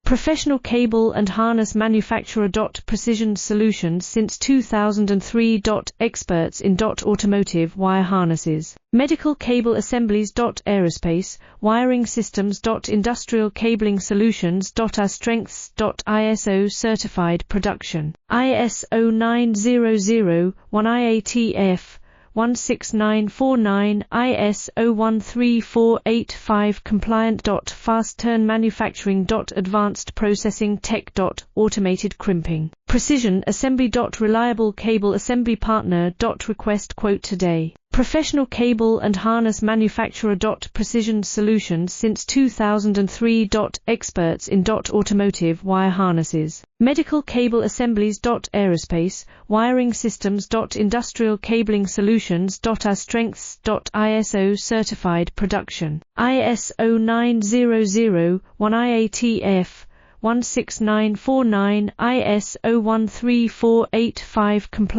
Professional cable and harness manufacturer. Precision solutions since 2003. Experts in automotive wire harnesses. Medical cable assemblies. Aerospace wiring systems. Industrial cabling solutions. Our strengths. ISO certified production. ISO 9001 IATF 16949 ISO 13485 compliant. Fast turn manufacturing. Advanced processing tech. Automated crimping. Precision assembly. Reliable cable assembly partner. Request quote today. Professional cable and harness manufacturer. Precision solutions since 2003. Experts in automotive wire harnesses. Medical cable assemblies. Aerospace wiring systems. Industrial cabling solutions. Our strengths. ISO certified production. ISO 9001 IATF 16949 ISO 13485 compliant.